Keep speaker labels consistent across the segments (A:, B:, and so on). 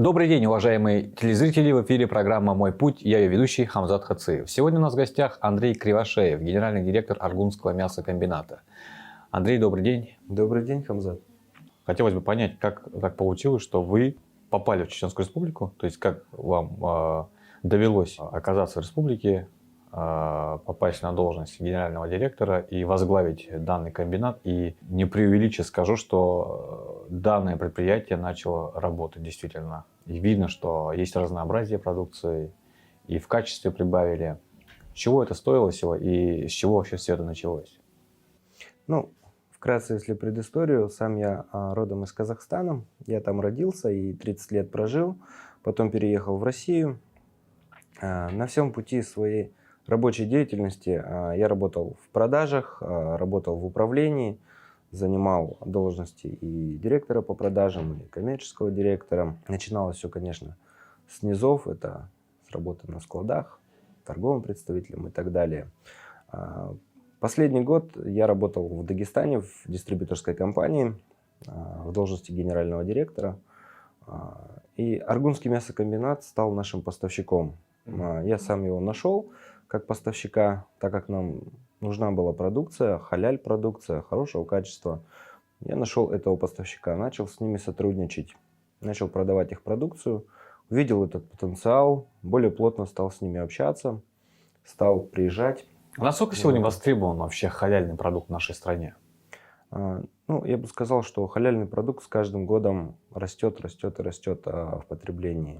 A: Добрый день, уважаемые телезрители! В эфире программа «Мой путь». Я ее ведущий Хамзат Хациев. Сегодня у нас в гостях Андрей Кривошеев, генеральный директор Аргунского мясокомбината. Андрей, добрый день.
B: Добрый день, Хамзат.
A: Хотелось бы понять, как так получилось, что вы попали в Чеченскую Республику, то есть как вам довелось оказаться в республике, попасть на должность генерального директора и возглавить данный комбинат. И не преувеличив скажу, что данное предприятие начало работать действительно. И видно, что есть разнообразие продукции, и в качестве прибавили. С чего это стоило всего и с чего вообще все это началось?
B: Ну, вкратце, если предысторию, сам я родом из Казахстана. Я там родился и 30 лет прожил, потом переехал в Россию. На всем пути своей рабочей деятельности я работал в продажах, работал в управлении, занимал должности и директора по продажам, и коммерческого директора. Начиналось все, конечно, с низов, это с работы на складах, торговым представителем и так далее. Последний год я работал в Дагестане в дистрибьюторской компании в должности генерального директора. И Аргунский мясокомбинат стал нашим поставщиком. Я сам его нашел как поставщика, так как нам нужна была продукция, халяль-продукция, хорошего качества. Я нашел этого поставщика, начал с ними сотрудничать, начал продавать их продукцию, увидел этот потенциал, более плотно стал с ними общаться, стал приезжать.
A: Насколько сегодня востребован вообще халяльный продукт в нашей стране?
B: Ну, я бы сказал, что халяльный продукт с каждым годом растет в потреблении.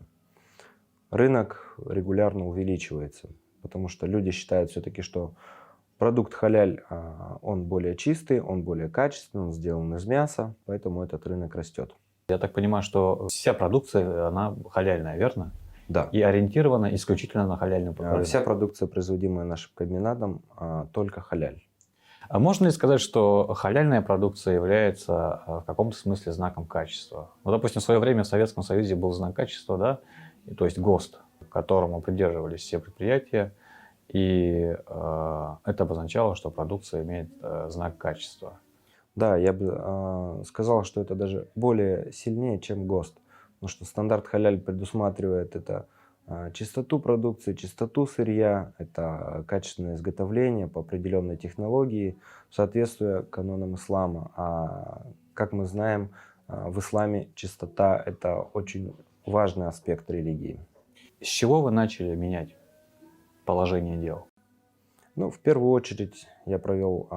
B: Рынок регулярно увеличивается, потому что люди считают все-таки, что продукт халяль, он более чистый, он более качественный, он сделан из мяса, поэтому этот рынок растет.
A: Я так понимаю, что вся продукция, она халяльная, верно?
B: Да.
A: И ориентирована исключительно на халяльную продукцию.
B: Вся продукция, производимая нашим комбинатом, только халяль.
A: А можно ли сказать, что халяльная продукция является в каком-то смысле знаком качества? Ну, допустим, в свое время в Советском Союзе был знак качества, да, то есть ГОСТ, к которому придерживались все предприятия, и это обозначало, что продукция имеет знак качества.
B: Да, я бы сказал, что это даже более сильнее, чем ГОСТ, потому что стандарт халяль предусматривает это чистоту продукции, чистоту сырья, это качественное изготовление по определенной технологии, соответствуя канонам ислама. А как мы знаем, в исламе чистота – это очень важный аспект религии.
A: С чего вы начали менять положение дел?
B: Ну, в первую очередь я провел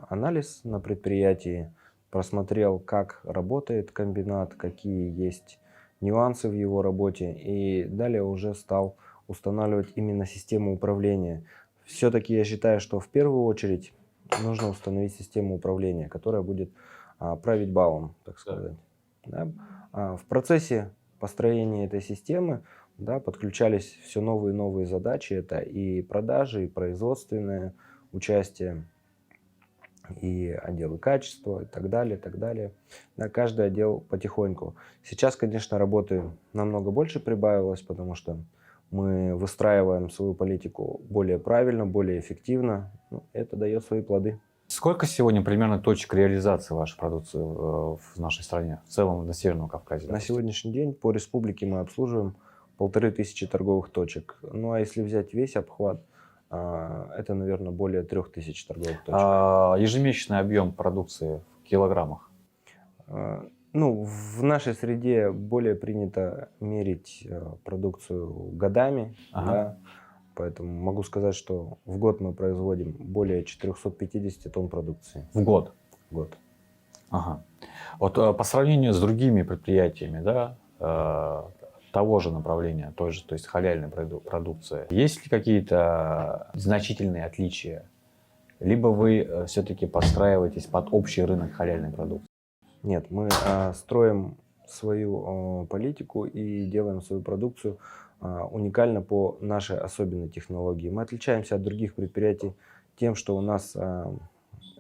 B: анализ на предприятии, просмотрел, как работает комбинат, какие есть нюансы в его работе, и далее уже стал устанавливать именно систему управления. Все-таки я считаю, что в первую очередь нужно установить систему управления, которая будет править балом, так сказать. Да? В процессе построения этой системы подключались все новые и новые задачи. Это и продажи, и производственное участие, и отделы качества, и так далее, и так далее. Да, каждый отдел потихоньку. Сейчас, конечно, работы намного больше прибавилось, потому что мы выстраиваем свою политику более правильно, более эффективно. Ну, это дает свои плоды.
A: Сколько сегодня примерно точек реализации вашей продукции в нашей стране, в целом на Северном Кавказе?
B: На сегодняшний день по республике мы обслуживаем 1500 торговых точек. Ну а если взять весь обхват, это, наверное, более 3000 торговых точек.
A: Ежемесячный объем продукции в килограммах?
B: Ну, в нашей среде более принято мерить продукцию годами.
A: Ага.
B: Да, поэтому могу сказать, что в год мы производим более 450 тонн продукции.
A: В год?
B: В год.
A: Ага. Вот по сравнению с другими предприятиями, да, того же направления, той же, то есть халяльной продукции, есть ли какие-то значительные отличия? Либо вы все-таки подстраиваетесь под общий рынок халяльной продукции?
B: Нет, мы строим свою политику и делаем свою продукцию уникально по нашей особенной технологии. Мы отличаемся от других предприятий тем, что у нас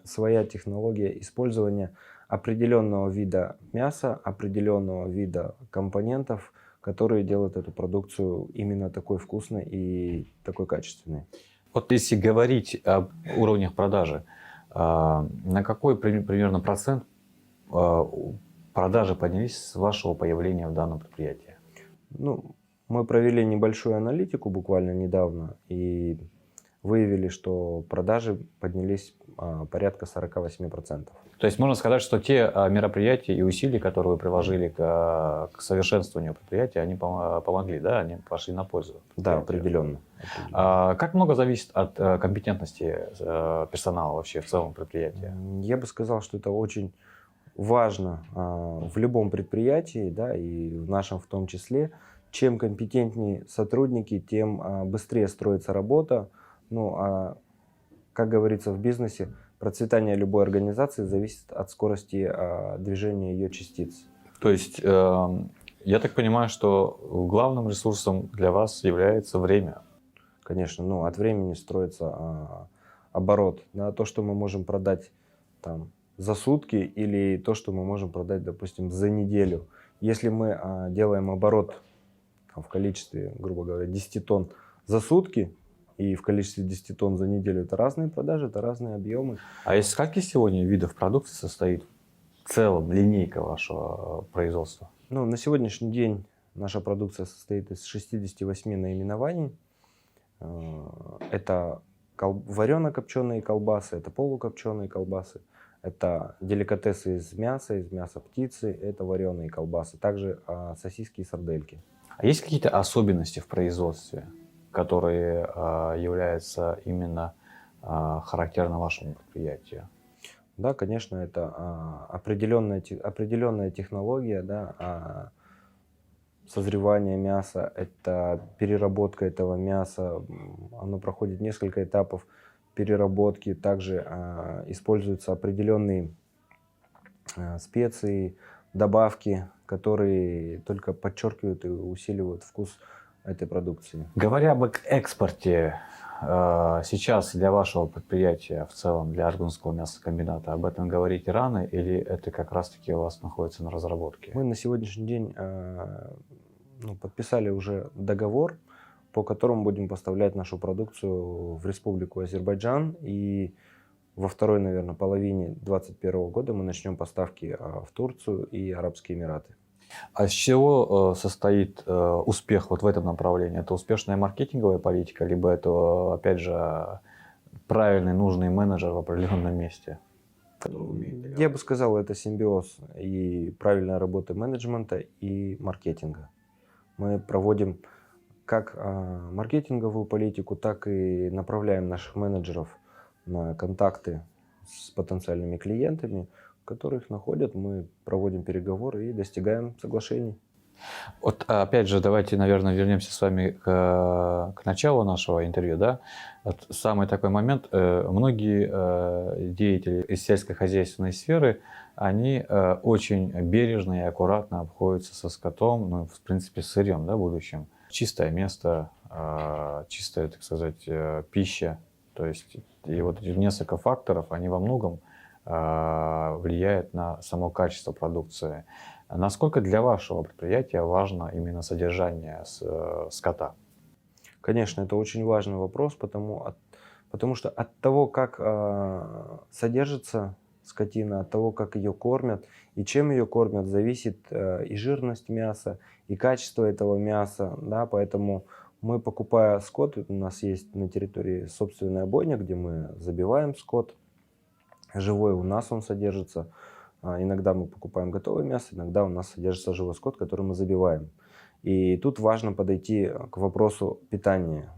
B: своя технология использования определенного вида мяса, определенного вида компонентов, которые делают эту продукцию именно такой вкусной и такой качественной.
A: Вот если говорить об уровнях продажи, на какой примерно процент продажи поднялись с вашего появления в данном предприятии?
B: Ну, мы провели небольшую аналитику буквально недавно и выявили, что продажи поднялись порядка 48%.
A: То есть можно сказать, что те мероприятия и усилия, которые вы приложили к совершенствованию предприятия, они помогли, да, они пошли на пользу
B: Да,
A: предприятию.
B: определенно.
A: Как много зависит от компетентности персонала вообще в целом предприятия?
B: Я бы сказал, что это очень важно в любом предприятии, да, и в нашем в том числе. Чем компетентнее сотрудники, тем быстрее строится работа. Ну, как говорится в бизнесе, процветание любой организации зависит от скорости движения ее частиц.
A: То есть я так понимаю, что главным ресурсом для вас является время.
B: Конечно, ну, от времени строится оборот. Да, то, что мы можем продать там, за сутки, или то, что мы можем продать, допустим, за неделю. Если мы делаем оборот там, в количестве, грубо говоря, 10 тонн за сутки и в количестве 10 тонн за неделю, это разные продажи, это разные объемы.
A: А из скольки сегодня видов продукции состоит в целом линейка вашего производства?
B: Ну, на сегодняшний день наша продукция состоит из 68 наименований. Это варено-копченые колбасы, это полукопченые колбасы, это деликатесы из мяса птицы, это вареные колбасы, также сосиски и сардельки.
A: А есть какие-то особенности в производстве, которые являются именно характерны вашему предприятию?
B: Да, конечно, это определенная технология, да, созревание мяса, это переработка этого мяса, оно проходит несколько этапов переработки, также используются определенные специи, добавки, которые только подчеркивают и усиливают вкус этой продукции.
A: Говоря об экспорте, сейчас для вашего предприятия, в целом для Аргунского мясокомбината, об этом говорить рано или это как раз-таки у вас находится на разработке?
B: Мы на сегодняшний день подписали уже договор, по которому будем поставлять нашу продукцию в Республику Азербайджан. И во второй, наверное, половине 2021 года мы начнем поставки в Турцию и Арабские Эмираты.
A: А с чего состоит успех вот в этом направлении? Это успешная маркетинговая политика, либо это, опять же, правильный, нужный менеджер в определенном месте?
B: Я бы сказал, это симбиоз и правильной работы менеджмента и маркетинга. Мы проводим как маркетинговую политику, так и направляем наших менеджеров на контакты с потенциальными клиентами, которых находят, мы проводим переговоры и достигаем соглашений.
A: Вот опять же, давайте, наверное, вернемся с вами к началу нашего интервью. Да? Вот самый такой момент. Многие деятели из сельскохозяйственной сферы, они очень бережно и аккуратно обходятся со скотом, ну, в принципе, с сырьем, да, будущим. Чистое место, чистая, так сказать, пища. То есть, и вот эти несколько факторов, они во многом влияет на само качество продукции. Насколько для вашего предприятия важно именно содержание скота?
B: Конечно, это очень важный вопрос, потому что от того, как содержится скотина, от того, как ее кормят и чем ее кормят, зависит и жирность мяса, и качество этого мяса. Да? Поэтому мы, покупая скот, у нас есть на территории собственная бойня, где мы забиваем скот. Живой у нас он содержится. Иногда мы покупаем готовое мясо, иногда у нас содержится живой скот, который мы забиваем. И тут важно подойти к вопросу питания.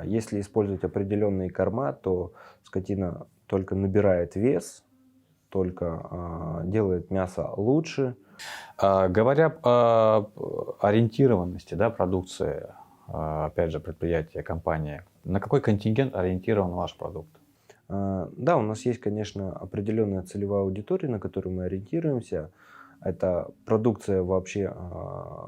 B: Если использовать определенные корма, то скотина только набирает вес, только делает мясо лучше.
A: Говоря о ориентированности, да, продукции, опять же, предприятия, компании, на какой контингент ориентирован ваш продукт?
B: Да, у нас есть, конечно, определенная целевая аудитория, на которую мы ориентируемся. Это продукция вообще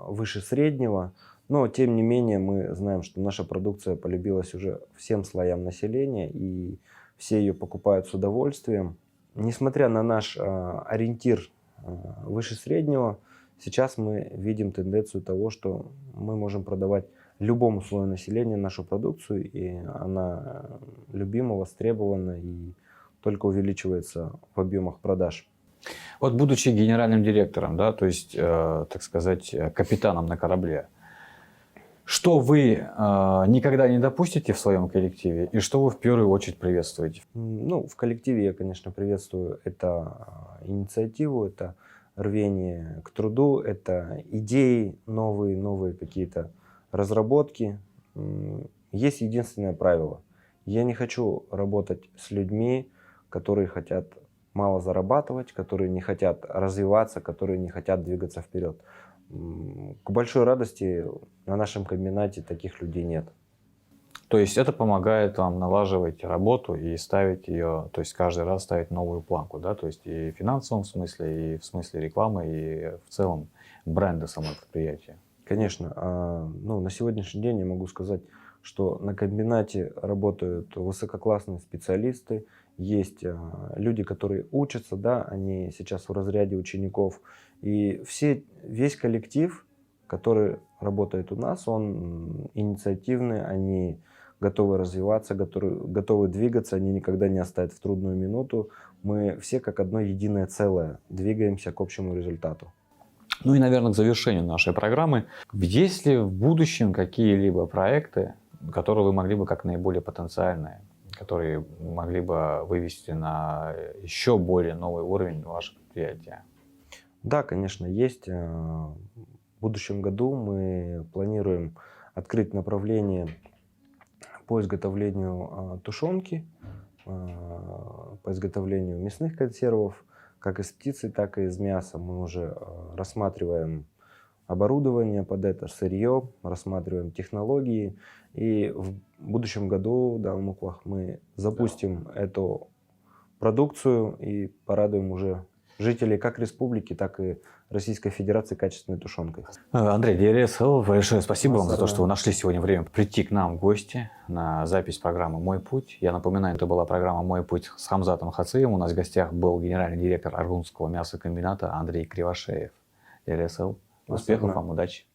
B: выше среднего, но тем не менее мы знаем, что наша продукция полюбилась уже всем слоям населения, и все ее покупают с удовольствием. Несмотря на наш ориентир выше среднего, сейчас мы видим тенденцию того, что мы можем продавать любому слою населения нашу продукцию, и она любима, востребована и только увеличивается в объемах продаж.
A: Вот будучи генеральным директором, да, то есть, так сказать, капитаном на корабле, что вы никогда не допустите в своем коллективе и что вы в первую очередь приветствуете?
B: Ну, в коллективе я, конечно, приветствую это инициативу, это рвение к труду, это идеи, новые какие-то разработки. Есть единственное правило. Я не хочу работать с людьми, которые хотят мало зарабатывать, которые не хотят развиваться, которые не хотят двигаться вперед. К большой радости на нашем комбинате таких людей нет.
A: То есть это помогает вам налаживать работу и ставить ее, то есть каждый раз ставить новую планку, да, то есть и в финансовом смысле, и в смысле рекламы, и в целом бренда самого предприятия.
B: Конечно, ну, на сегодняшний день я могу сказать, что на комбинате работают высококлассные специалисты, есть люди, которые учатся, да, они сейчас в разряде учеников, и весь коллектив, который работает у нас, он инициативный, они готовы развиваться, готовы двигаться, они никогда не оставят в трудную минуту. Мы все как одно единое целое, двигаемся к общему результату.
A: Ну и, наверное, к завершению нашей программы. Есть ли в будущем какие-либо проекты, которые вы могли бы как наиболее потенциальные, которые могли бы вывести на еще более новый уровень ваше предприятие?
B: Да, конечно, есть. В будущем году мы планируем открыть направление по изготовлению тушенки, по изготовлению мясных консервов, как из птицы, так и из мяса. Мы уже рассматриваем оборудование под это, сырье, рассматриваем технологии. И в будущем году, да, в Муклах, мы запустим эту продукцию и порадуем уже жителей как республики, так и Российской Федерации качественной тушенкой.
A: Андрей ДРСЛ, большое спасибо вам за то, что вы нашли сегодня время прийти к нам в гости на запись программы «Мой путь». Я напоминаю, это была программа «Мой путь» с Хамзатом Хациевым. У нас в гостях был генеральный директор Аргунского мясокомбината Андрей Кривошеев. ДРСЛ, успехов вам, удачи!